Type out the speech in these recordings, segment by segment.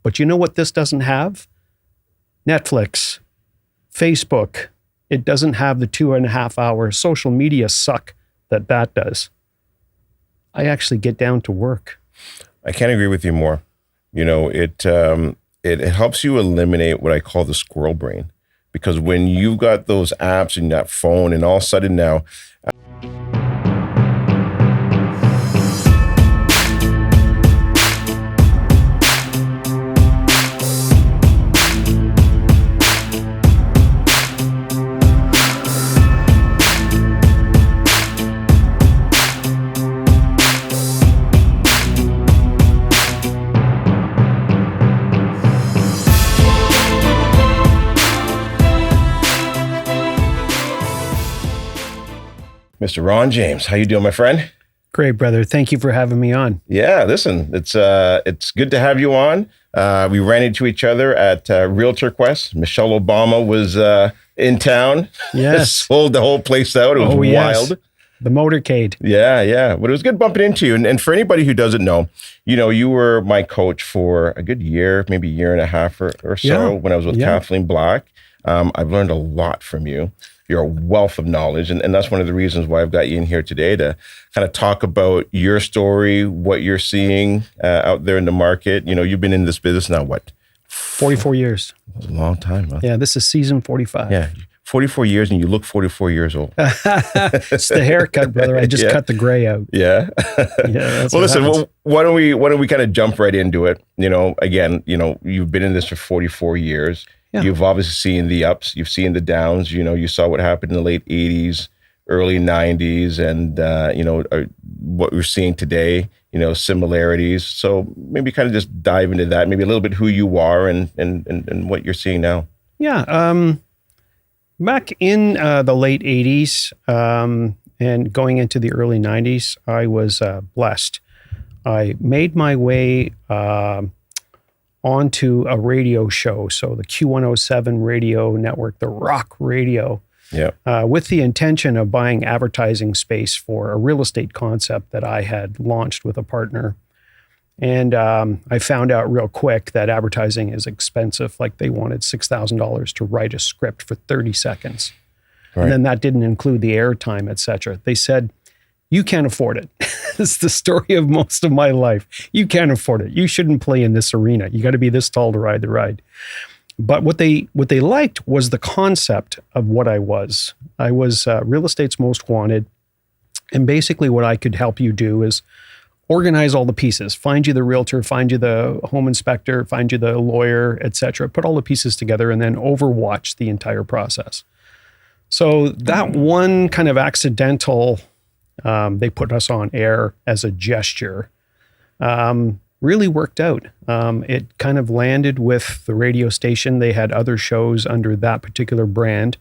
But you know what this doesn't have? Netflix, Facebook. It doesn't have the 2.5 hour social media suck that does. I actually get down to work. I can't agree with you more. You know, it helps you eliminate what I call the squirrel brain, because when you've got those apps in that phone, and all of a sudden now, Mr. Ronn James, how you doing, my friend? Great, brother. Thank you for having me on. Yeah, listen, it's good to have you on. We ran into each other at Realtor Quest. Michelle Obama was in town. Yes. Sold the whole place out. It was wild. The motorcade. Yeah. But it was good bumping into you. And for anybody who doesn't know, you know, you were my coach for a good year, maybe a year and a half or so when I was with Kathleen Black. I've learned a lot from you. You're a wealth of knowledge. And that's one of the reasons why I've got you in here today, to kind of talk about your story, what you're seeing out there in the market. You know, you've been in this business now, what? 44 years. That's a long time, huh? Yeah, this is season 45. Yeah, 44 years, and you look 44 years old. It's the haircut, brother. I just cut the gray out. Yeah. That's well, listen, why don't we kind of jump right into it? You know, again, you know, you've been in this for 44 years. Yeah. You've obviously seen the ups, you've seen the downs. You know, you saw what happened in the late 80s, early 90s, and, you know, what we're seeing today, you know, similarities. So maybe kind of just dive into that, maybe a little bit who you are and what you're seeing now. Yeah. Back in the late 80s and going into the early 90s, I was blessed. I made my way onto a radio show. So the Q107 radio network, the rock radio, with the intention of buying advertising space for a real estate concept that I had launched with a partner. And I found out real quick that advertising is expensive. Like, they wanted $6,000 to write a script for 30 seconds. Right. And then that didn't include the airtime, et cetera. They said, you can't afford it. It's the story of most of my life. You can't afford it. You shouldn't play in this arena. You got to be this tall to ride the ride. But what they liked was the concept of what I was. I was real estate's most wanted. And basically what I could help you do is organize all the pieces, find you the realtor, find you the home inspector, find you the lawyer, et cetera, put all the pieces together and then overwatch the entire process. So that one kind of accidental, they put us on air as a gesture, really worked out. It kind of landed with the radio station. They had other shows under that particular brand.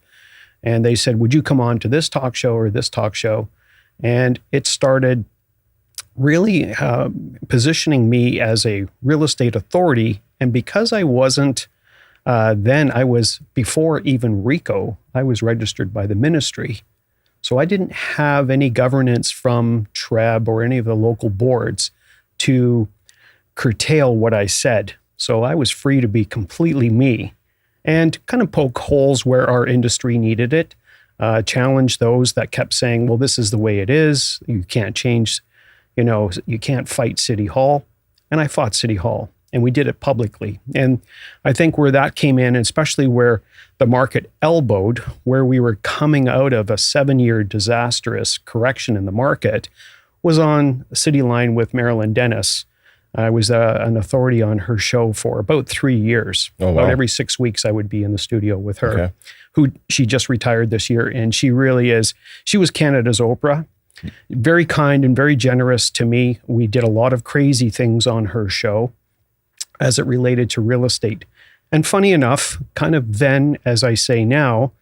And they said, would you come on to this talk show or this talk show? And it started really positioning me as a real estate authority. And because I wasn't, then I was, before even RICO, I was registered by the ministry. So I didn't have any governance from TREB or any of the local boards to curtail what I said. So I was free to be completely me and kind of poke holes where our industry needed it, challenge those that kept saying, well, this is the way it is. You can't change, you know, you can't fight City Hall. And I fought City Hall. And we did it publicly. And I think where that came in, especially where the market elbowed, where we were coming out of a 7-year disastrous correction in the market, was on City Line with Marilyn Dennis. I was an authority on her show for about 3 years. Oh, wow. About every 6 weeks I would be in the studio with her, who she just retired this year. And she really is, she was Canada's Oprah. Very kind and very generous to me. We did a lot of crazy things on her show as it related to real estate. And funny enough, kind of then, as I say now,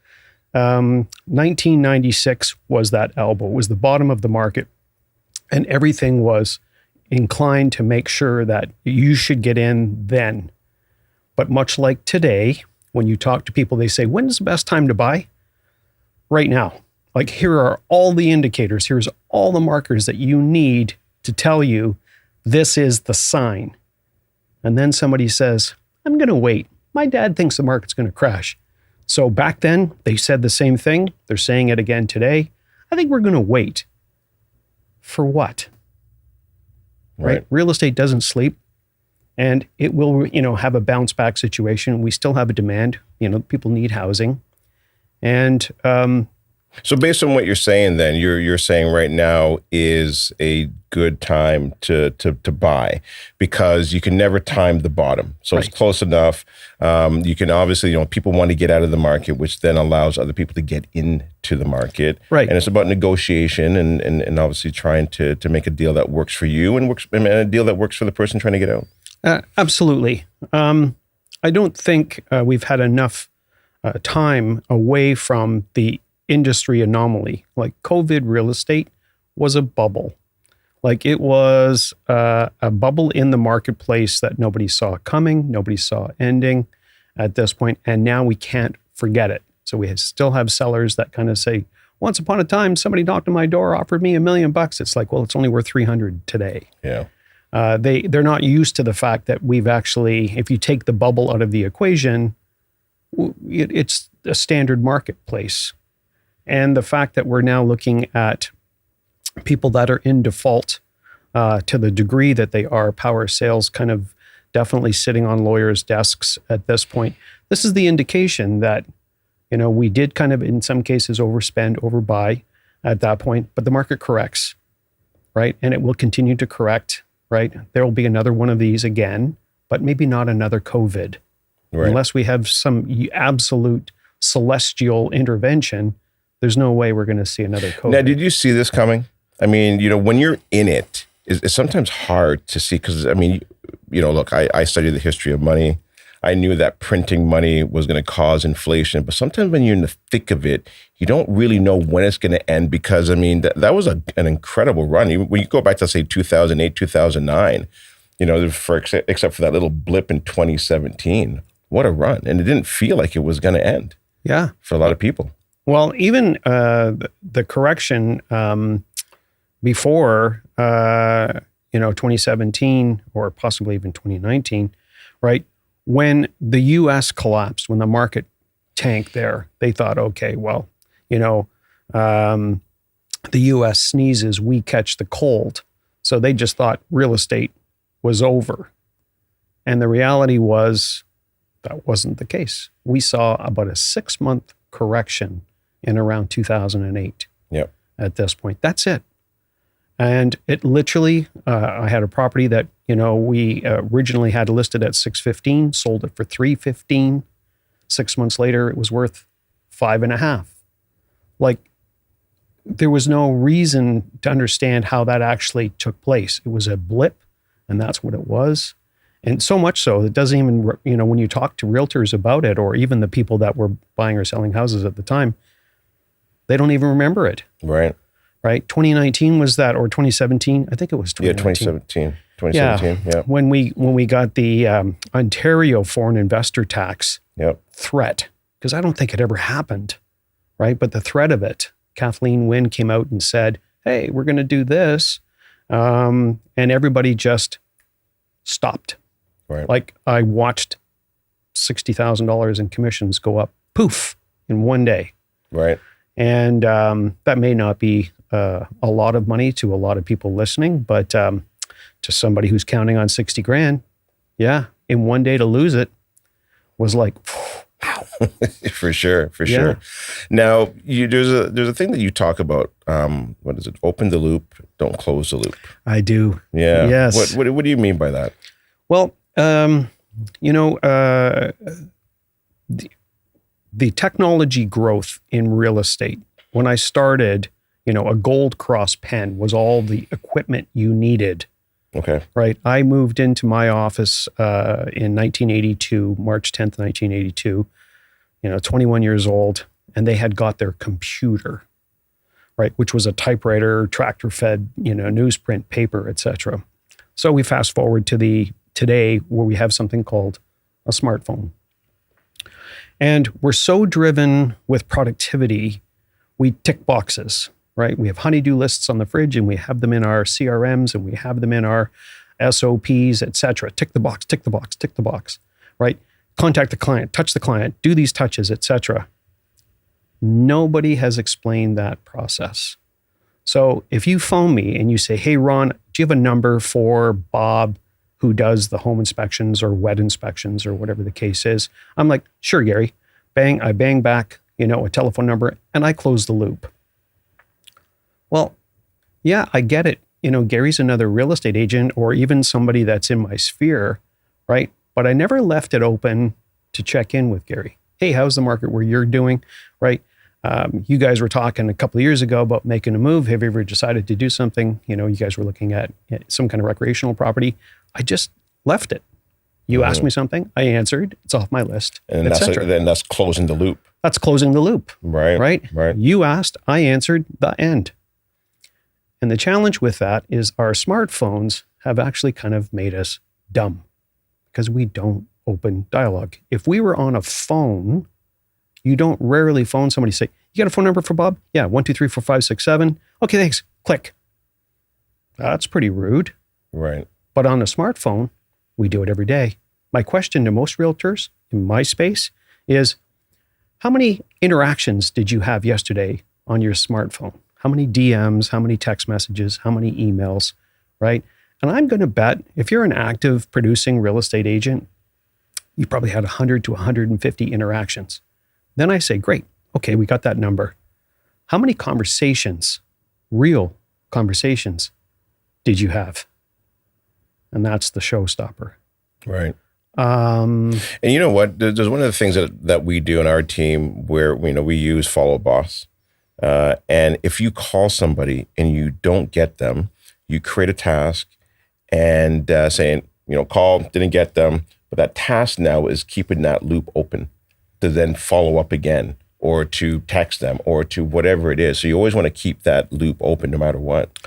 1996 was that elbow, was the bottom of the market. And everything was inclined to make sure that you should get in then. But much like today, when you talk to people, they say, when's the best time to buy? Right now. Like, here are all the indicators. Here's all the markers that you need to tell you this is the sign. And then somebody says, I'm going to wait. My dad thinks the market's going to crash. So back then, they said the same thing. They're saying it again today. I think we're going to wait. For what? Right? Real estate doesn't sleep. And it will, have a bounce back situation. We still have a demand. People need housing. And so based on what you're saying, then you're saying right now is a good time to buy, because you can never time the bottom. So It's close enough. You can obviously, people want to get out of the market, which then allows other people to get into the market. Right. And it's about negotiation and obviously trying to make a deal that works for you and a deal that works for the person trying to get out. Absolutely. I don't think we've had enough time away from the industry anomaly. Like COVID real estate was a bubble. Like it was a bubble in the marketplace that nobody saw coming, nobody saw ending at this point, and now we can't forget it. So we still have sellers that kind of say, once upon a time, somebody knocked on my door, offered me $1 million. It's like, well, it's only worth 300 today. Yeah. They're not used to the fact that we've actually, if you take the bubble out of the equation, it's a standard marketplace. And the fact that we're now looking at people that are in default to the degree that they are, power sales kind of definitely sitting on lawyers' desks at this point. This is the indication that, we did kind of in some cases overspend, overbuy at that point, but the market corrects, right? And it will continue to correct, right? There will be another one of these again, but maybe not another COVID. Right. Unless we have some absolute celestial intervention, there's no way we're going to see another COVID. Now, did you see this coming? I mean, when you're in it, it's sometimes hard to see because, look, I studied the history of money. I knew that printing money was going to cause inflation, but sometimes when you're in the thick of it, you don't really know when it's going to end because, that was an incredible run. When you go back to, say, 2008, 2009, except for that little blip in 2017, what a run. And it didn't feel like it was going to end. Yeah. For a lot of people. Well, even the correction before, 2017 or possibly even 2019, right? When the U.S. collapsed, when the market tanked there, they thought, okay, well, the U.S. sneezes, we catch the cold. So they just thought real estate was over. And the reality was that wasn't the case. We saw about a 6-month correction in around 2008. Yep. At this point. That's it. And it literally, I had a property that, we originally had listed at $615, sold it for $315. 6 months later, it was worth $5.5. Like, there was no reason to understand how that actually took place. It was a blip, and that's what it was. And so much so, it doesn't even, when you talk to realtors about it, or even the people that were buying or selling houses at the time, they don't even remember it. Right. Right. 2019 was that, or 2017? I think it was 2019. 2017. Yeah. When we got the Ontario foreign investor tax threat, because I don't think it ever happened, right? But the threat of it, Kathleen Wynne came out and said, hey, we're going to do this. And everybody just stopped. Right. Like I watched $60,000 in commissions go up, poof, in one day. Right. And that may not be a lot of money to a lot of people listening, but to somebody who's counting on 60 grand, yeah, in one day to lose it was like, wow. For sure. Now, there's a thing that you talk about. What is it? Open the loop, don't close the loop. I do. Yeah. Yes. What do you mean by that? Well, the technology growth in real estate, when I started, a Gold Cross pen was all the equipment you needed. Okay. Right. I moved into my office in 1982, March 10th, 1982, 21 years old, and they had got their computer, right, which was a typewriter, tractor-fed, newsprint, paper, etc. So we fast forward to today where we have something called a smartphone. And we're so driven with productivity, we tick boxes, right? We have honey-do lists on the fridge, and we have them in our CRMs, and we have them in our SOPs, etc. Tick the box, tick the box, tick the box, right? Contact the client, touch the client, do these touches, etc. Nobody has explained that process. So if you phone me and you say, hey, Ron, do you have a number for Bob who does the home inspections or wet inspections or whatever the case is? I'm like, sure, Gary. Bang, I bang back, a telephone number and I close the loop. Well, yeah, I get it. Gary's another real estate agent or even somebody that's in my sphere, right? But I never left it open to check in with Gary. Hey, how's the market where you're doing, right? You guys were talking a couple of years ago about making a move. Have you ever decided to do something? You guys were looking at some kind of recreational property. I just left it. You asked me something, I answered. It's off my list, and that's closing the loop. That's closing the loop. Right. You asked, I answered, the end. And the challenge with that is our smartphones have actually kind of made us dumb because we don't open dialogue. If we were on a phone, you don't rarely phone somebody and say, you got a phone number for Bob? Yeah, 1, 2, 3, 4, 5, 6, 7. Okay, thanks. Click. That's pretty rude. Right. But on a smartphone, we do it every day. My question to most realtors in my space is, how many interactions did you have yesterday on your smartphone? How many DMs, how many text messages, how many emails, right? And I'm going to bet if you're an active producing real estate agent, you probably had 100 to 150 interactions. Then I say, great, okay, we got that number. How many conversations, real conversations, did you have? And that's the showstopper. Right. And you know what? There's one of the things that we do in our team where we use Follow Boss. And if you call somebody and you don't get them, you create a task and saying, call, didn't get them. But that task now is keeping that loop open to then follow up again or to text them or to whatever it is. So you always want to keep that loop open no matter what.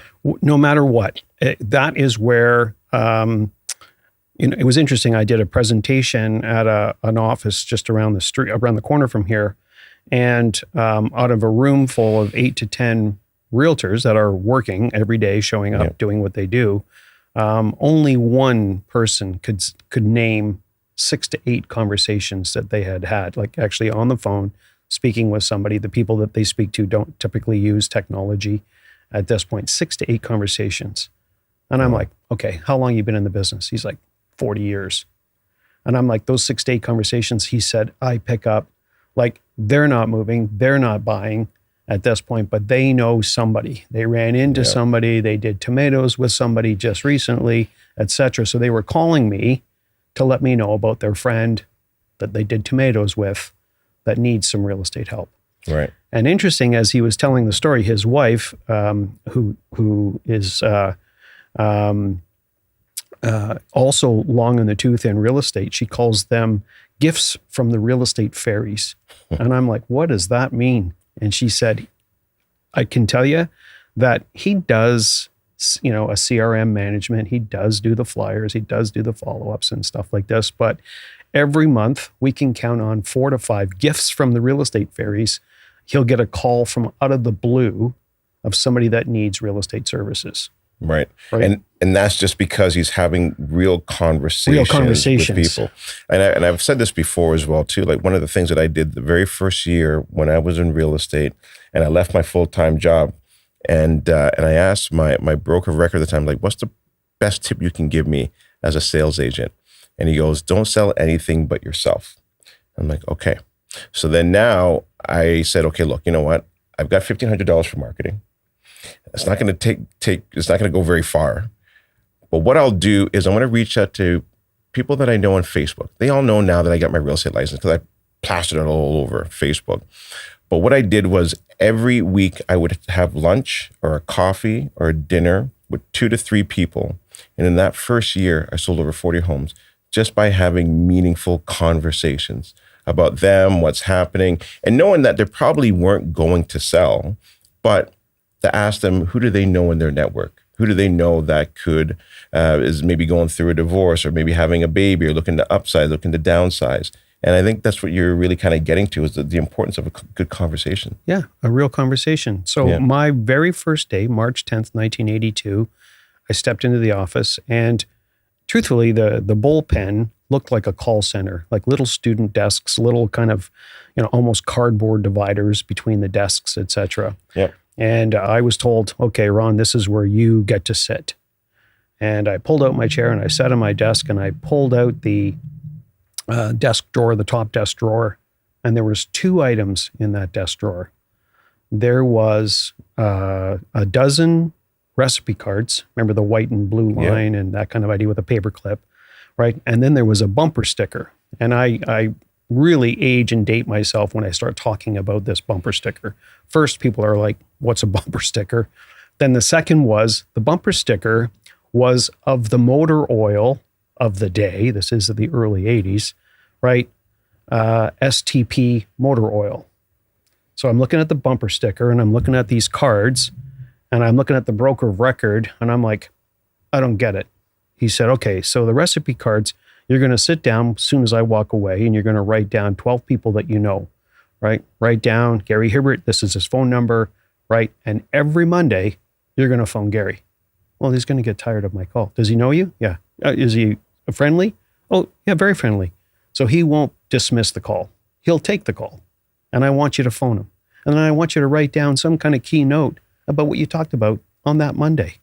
No matter what. That is where, it was interesting. I did a presentation at an office just around the corner from here. And out of a room full of 8 to 10 realtors that are working every day, showing up, doing what they do, only one person could name 6 to 8 conversations that they had, like actually on the phone, speaking with somebody. The people that they speak to don't typically use technology at this point. 6 to 8 conversations. And I'm like, okay, how long have you been in the business? He's like, 40 years. And I'm like, those 6 to 8 conversations, he said, I pick up, like they're not moving, they're not buying at this point, but they know somebody. They ran into somebody, they did tomatoes with somebody just recently, etc. So they were calling me to let me know about their friend that they did tomatoes with that needs some real estate help. Right. And interesting, as he was telling the story, his wife, who is also long in the tooth in real estate, she calls them gifts from the real estate fairies. And I'm like, what does that mean? And she said, I can tell you that he does, a CRM management. He does do the flyers. He does do the follow-ups and stuff like this. But every month we can count on 4 to 5 gifts from the real estate fairies. He'll get a call from out of the blue of somebody that needs real estate services. Right. And that's just because he's having real conversations with people. And I've said this before as well, too. Like one of the things that I did the very first year when I was in real estate and I left my full-time job and I asked my broker of record at the time, like, what's the best tip you can give me as a sales agent? And he goes, don't sell anything but yourself. I'm like, okay. So then now I said, okay, look, you know what? I've got $1,500 for marketing. It's not going to it's not going to go very far. But what I'll do is I'm going to reach out to people that I know on Facebook. They all know now that I got my real estate license because I plastered it all over Facebook. But what I did was every week I would have lunch or a coffee or a dinner with 2 to 3 people. And in that first year, I sold over 40 homes just by having meaningful conversations about them, what's happening, and knowing that they probably weren't going to sell, but to ask them, who do they know in their network? Who do they know that could, is maybe going through a divorce or maybe having a baby or looking to upsize, looking to downsize? And I think that's what you're really kind of getting to is the importance of a good conversation. Yeah, a real conversation. So my very first day, March 10th, 1982, I stepped into the office and truthfully, the bullpen looked like a call center, like little student desks, little kind of, almost cardboard dividers between the desks, etc. Yep. And I was told, okay, Ron, this is where you get to sit. And I pulled out my chair and I sat on my desk and I pulled out the desk drawer, the top desk drawer. And there was 2 items in that desk drawer. There was a dozen recipe cards. Remember the white and blue line and that kind of idea with a paper clip, right? And then there was a bumper sticker. And I really age and date myself when I start talking about this bumper sticker. First, people are like, what's a bumper sticker? Then the second was the bumper sticker was of the motor oil of the day. This is the early 80s, right? STP motor oil. So I'm looking at the bumper sticker and I'm looking at these cards and I'm looking at the broker of record and I'm like, I don't get it. He said, okay, so the recipe cards, you're going to sit down as soon as I walk away and you're going to write down 12 people that you know, right? Write down Gary Hibbert. This is his phone number, right? And every Monday, you're going to phone Gary. Well, he's going to get tired of my call. Does he know you? Yeah. Is he friendly? Oh, yeah, very friendly. So he won't dismiss the call. He'll take the call. And I want you to phone him. And then I want you to write down some kind of key note about what you talked about on that Monday.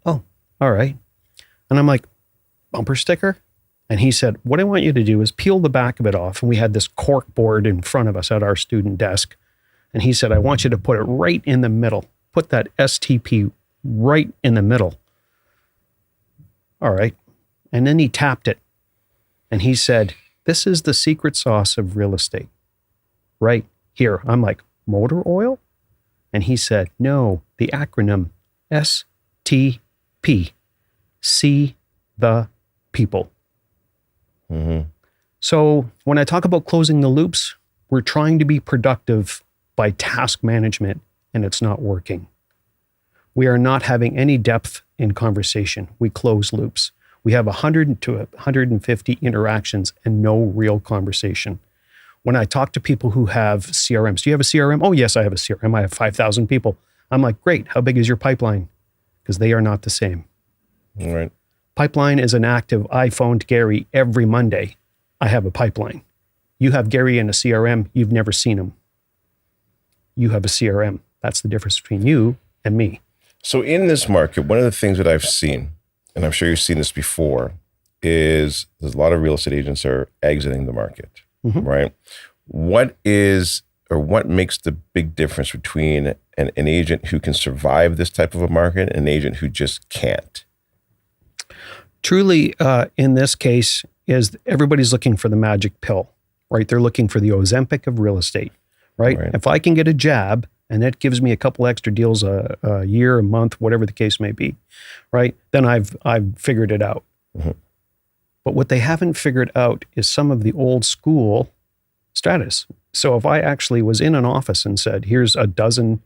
Oh, all right. And I'm like, bumper sticker? And he said, what I want you to do is peel the back of it off. And we had this cork board in front of us at our student desk. And he said, I want you to put it right in the middle. Put that STP right in the middle. All right. And then he tapped it. And he said, this is the secret sauce of real estate. Right here. I'm like, motor oil? And he said, no, the acronym STP. See the people. Mm-hmm. So when I talk about closing the loops, we're trying to be productive by task management, and it's not working. We are not having any depth in conversation. We close loops. We have 100 to 150 interactions and no real conversation. When I talk to people who have CRMs, do you have a CRM? Oh, yes, I have a CRM. I have 5,000 people. I'm like, great. How big is your pipeline? Because they are not the same. All right. Pipeline is an active, I phoned Gary every Monday. I have a pipeline. You have Gary in a CRM. You've never seen him. You have a CRM. That's the difference between you and me. So in this market, one of the things that I've seen, and I'm sure you've seen this before, is there's a lot of real estate agents are exiting the market, right? What makes the big difference between an agent who can survive this type of a market and an agent who just can't? Truly, in this case, is everybody's looking for the magic pill, right? They're looking for the Ozempic of real estate, right? If I can get a jab and it gives me a couple extra deals a year, a month, whatever the case may be, right? Then I've figured it out. Mm-hmm. But what they haven't figured out is some of the old school status. So if I actually was in an office and said, here's a dozen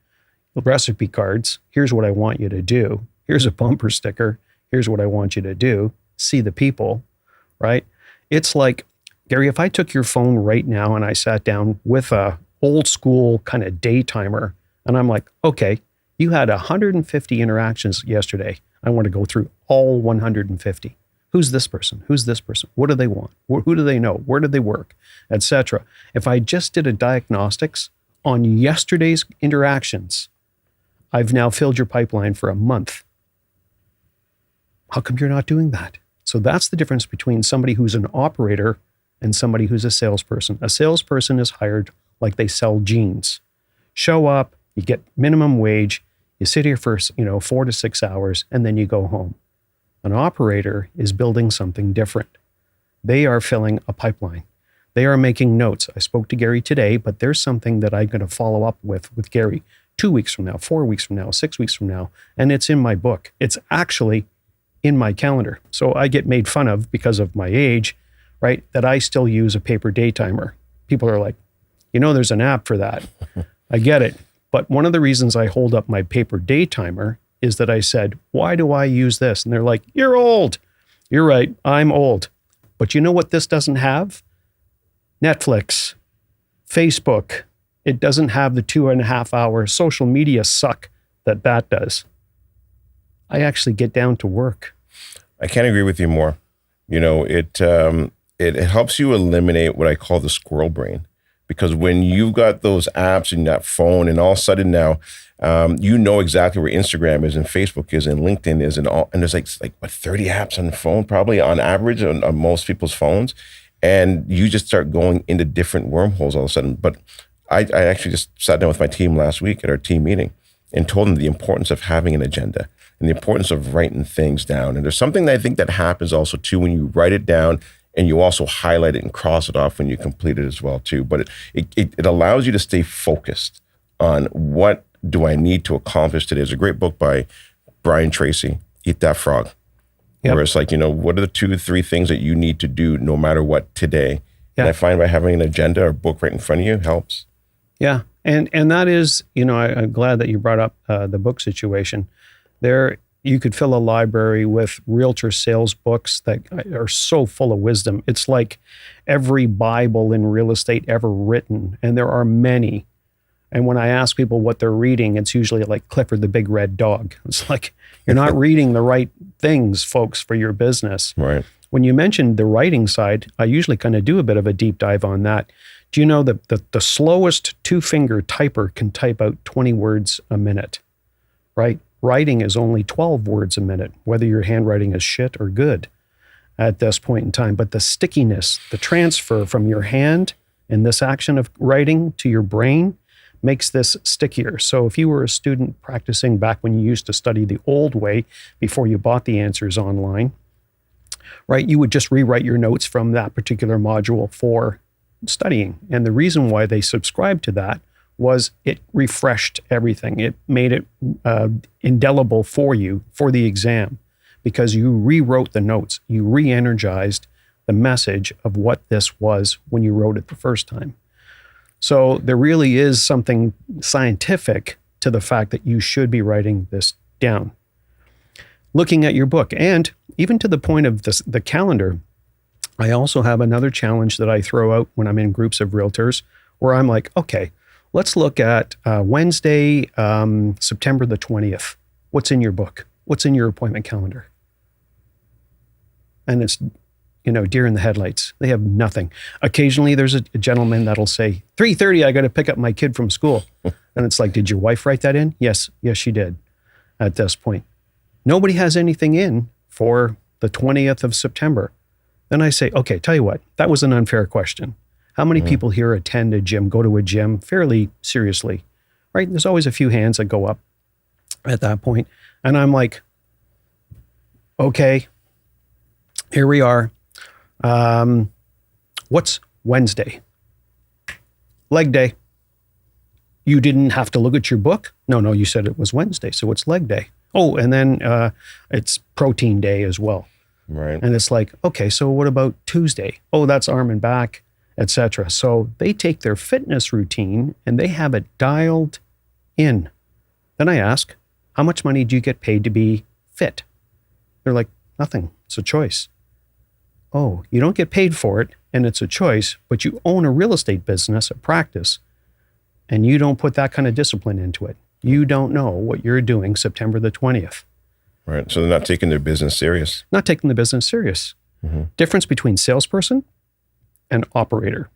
recipe cards, here's what I want you to do, here's a bumper sticker, here's what I want you to do, see the people, right? It's like, Gary, if I took your phone right now and I sat down with a old school kind of day timer, and I'm like, okay, you had 150 interactions yesterday. I want to go through all 150. Who's this person? Who's this person? What do they want? Who do they know? Where do they work? Etc. If I just did a diagnostics on yesterday's interactions, I've now filled your pipeline for a month. How come you're not doing that? So that's the difference between somebody who's an operator and somebody who's a salesperson. A salesperson is hired like they sell jeans. Show up, you get minimum wage, you sit here for 4 to 6 hours, and then you go home. An operator is building something different. They are filling a pipeline. They are making notes. I spoke to Gary today, but there's something that I'm going to follow up with Gary 2 weeks from now, 4 weeks from now, 6 weeks from now, and it's in my book. It's actually in my calendar. So I get made fun of because of my age, right? That I still use a paper day timer. People are like, there's an app for that. I get it. But one of the reasons I hold up my paper day timer is that I said, why do I use this? And they're like, you're old. You're right. I'm old. But you know what this doesn't have? Netflix, Facebook. It doesn't have the 2.5 hour social media suck that does. I actually get down to work. I can't agree with you more. It helps you eliminate what I call the squirrel brain, because when you've got those apps in that phone, and all of a sudden now, you know exactly where Instagram is and Facebook is and LinkedIn is and there's like 30 apps on the phone, probably on average on most people's phones. And you just start going into different wormholes all of a sudden. But I actually just sat down with my team last week at our team meeting and told them the importance of having an agenda and the importance of writing things down. And there's something that I think that happens also too when you write it down and you also highlight it and cross it off when you complete it as well too. But it allows you to stay focused on what do I need to accomplish today. There's a great book by Brian Tracy, Eat That Frog. Yep. Where it's like, what are the 2 or 3 things that you need to do no matter what today? Yeah. And I find by having an agenda or book right in front of you helps. Yeah. And that is, I'm glad that you brought up the book situation. There, you could fill a library with realtor sales books that are so full of wisdom. It's like every Bible in real estate ever written, and there are many. And when I ask people what they're reading, it's usually like Clifford the Big Red Dog. It's like, you're not reading the right things, folks, for your business. Right. When you mentioned the writing side, I usually kind of do a bit of a deep dive on that. Do you know that the slowest 2-finger typer can type out 20 words a minute, right? Writing is only 12 words a minute, whether your handwriting is shit or good at this point in time. But the stickiness, the transfer from your hand in this action of writing to your brain makes this stickier. So if you were a student practicing back when you used to study the old way before you bought the answers online, right, you would just rewrite your notes from that particular module for studying. And the reason why they subscribed to that was it refreshed everything. It made it indelible for you for the exam, because you rewrote the notes. You re-energized the message of what this was when you wrote it the first time. So there really is something scientific to the fact that you should be writing this down. Looking at your book, and even to the point of the calendar, I also have another challenge that I throw out when I'm in groups of realtors, where I'm like, okay, let's look at Wednesday, September the 20th. What's in your book? What's in your appointment calendar? And it's, deer in the headlights. They have nothing. Occasionally there's a gentleman that'll say, 3:30, I got to pick up my kid from school. And it's like, did your wife write that in? Yes, she did at this point. Nobody has anything in for the 20th of September. Then I say, okay, tell you what, that was an unfair question. How many people here attend a gym, go to a gym fairly seriously, right? There's always a few hands that go up at that point. And I'm like, okay, here we are. What's Wednesday? Leg day. You didn't have to look at your book? No, you said it was Wednesday, so it's leg day. Oh, and then it's protein day as well. Right. And it's like, okay, so what about Tuesday? Oh, that's arm and back, etc. So they take their fitness routine and they have it dialed in. Then I ask, how much money do you get paid to be fit? They're like, nothing. It's a choice. Oh, you don't get paid for it and it's a choice, but you own a real estate business, a practice, and you don't put that kind of discipline into it. You don't know what you're doing September the 20th. Right. So they're not taking their business serious. Not taking the business serious. Mm-hmm. Difference between salesperson and operator.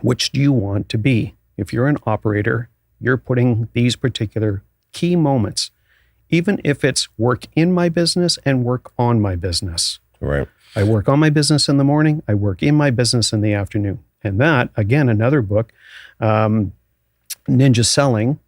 Which do you want to be? If you're an operator, you're putting these particular key moments, even if it's work in my business and work on my business. Right. I work on my business in the morning. I work in my business in the afternoon. And that, again, another book, Ninja Selling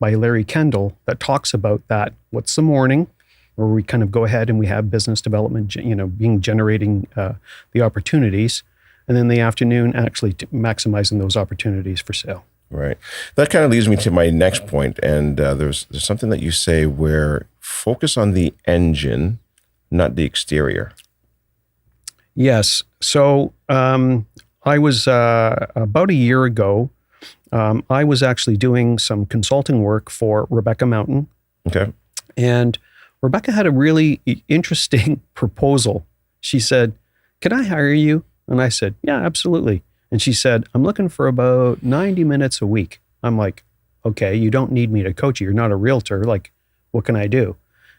by Larry Kendall, that talks about that. What's the morning, where we kind of go ahead and we have business development, generating the opportunities. And then the afternoon, actually maximizing those opportunities for sale. Right. That kind of leads me to my next point. And there's something that you say where focus on the engine, not the exterior. Yes. So I was about a year ago, I was actually doing some consulting work for Rebecca Mountain. Okay. And Rebecca had a really interesting proposal. She said, "Can I hire you?" And I said, "Yeah, absolutely." And she said, "I'm looking for about 90 minutes a week." I'm like, "Okay, you don't need me to coach you. You're not a realtor. Like, what can I do?"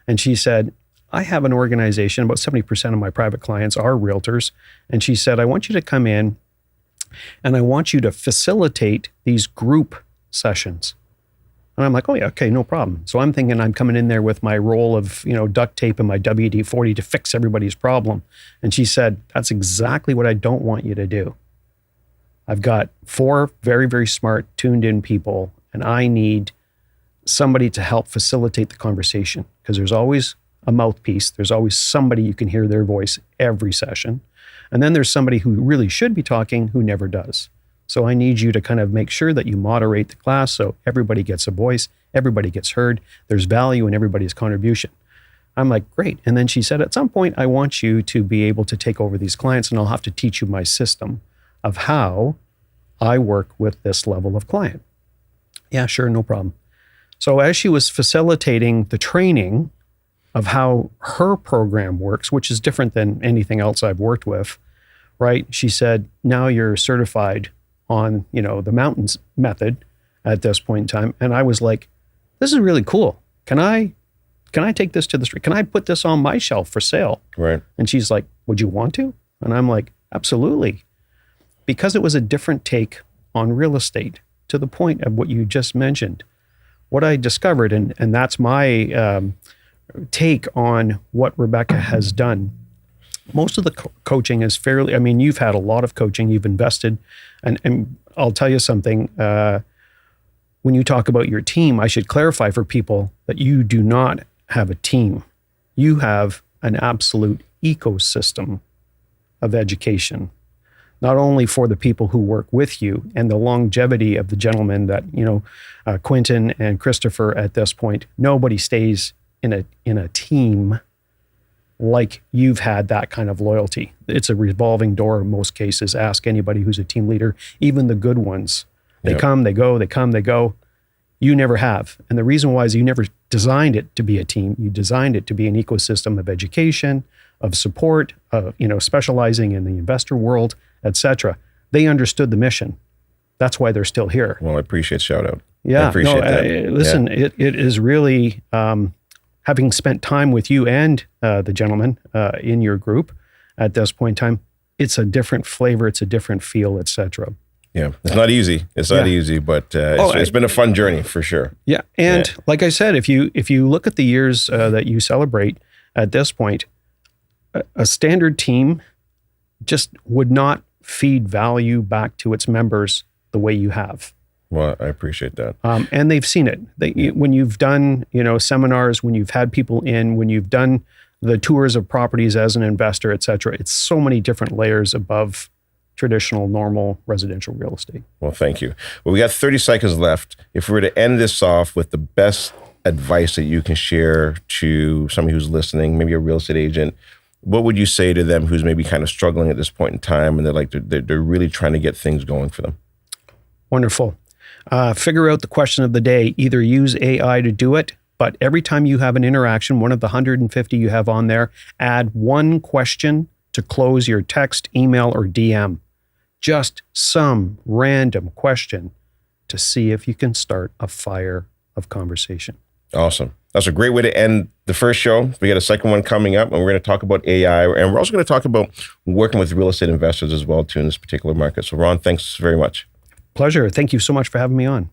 And she said, I have an organization, about 70% of my private clients are realtors. And she said, I want you to come in and I want you to facilitate these group sessions. And I'm like, oh yeah, okay, no problem. So I'm thinking I'm coming in there with my roll of, duct tape and my WD-40 to fix everybody's problem. And she said, that's exactly what I don't want you to do. I've got 4 very, very smart, tuned in people, and I need somebody to help facilitate the conversation, because there's always a mouthpiece. There's always somebody you can hear their voice every session. And then there's somebody who really should be talking who never does. So I need you to kind of make sure that you moderate the class so everybody gets a voice, everybody gets heard, there's value in everybody's contribution. I'm like, great. And then she said, at some point, I want you to be able to take over these clients, and I'll have to teach you my system of how I work with this level of client. Yeah, sure, no problem. So as she was facilitating the training of how her program works, which is different than anything else I've worked with, right? She said, now you're certified on, the mountains method at this point in time. And I was like, this is really cool. Can I take this to the street? Can I put this on my shelf for sale? Right. And she's like, would you want to? And I'm like, absolutely. Because it was a different take on real estate, to the point of what you just mentioned. What I discovered, and that's my take on what Rebecca has done. Most of the coaching is fairly, you've had a lot of coaching, you've invested, and I'll tell you something, when you talk about your team, I should clarify for people that you do not have a team. You have an absolute ecosystem of education, not only for the people who work with you and the longevity of the gentlemen that, Quentin and Christopher at this point, nobody stays in a team like you've had that kind of loyalty. It's a revolving door in most cases. Ask anybody who's a team leader, even the good ones. They come, they go, they come, they go. You never have. And the reason why is you never designed it to be a team. You designed it to be an ecosystem of education, of support, of, specializing in the investor world, etc. They understood the mission. That's why they're still here. Well, I appreciate the shout out. Yeah. I appreciate that. Listen, it is really, having spent time with you and the gentleman in your group at this point in time, it's a different flavor, it's a different feel, etc. Yeah, it's not easy. It's not easy, but it's been a fun journey for sure. Yeah, and like I said, if you look at the years that you celebrate at this point, a standard team just would not feed value back to its members the way you have. Well, I appreciate that. And they've seen it. When you've done, seminars, when you've had people in, when you've done the tours of properties as an investor, et cetera, it's so many different layers above traditional, normal residential real estate. Well, thank you. Well, we got 30 seconds left. If we were to end this off with the best advice that you can share to somebody who's listening, maybe a real estate agent, what would you say to them who's maybe kind of struggling at this point in time and they're really trying to get things going for them? Wonderful. Figure out the question of the day. Either use AI to do it, but every time you have an interaction, one of the 150 you have on there, add one question to close your text, email, or DM. Just some random question to see if you can start a fire of conversation. Awesome. That's a great way to end the first show. We got a second one coming up, and we're going to talk about AI, and we're also going to talk about working with real estate investors as well, too, in this particular market. So, Ron, thanks very much. Pleasure. Thank you so much for having me on.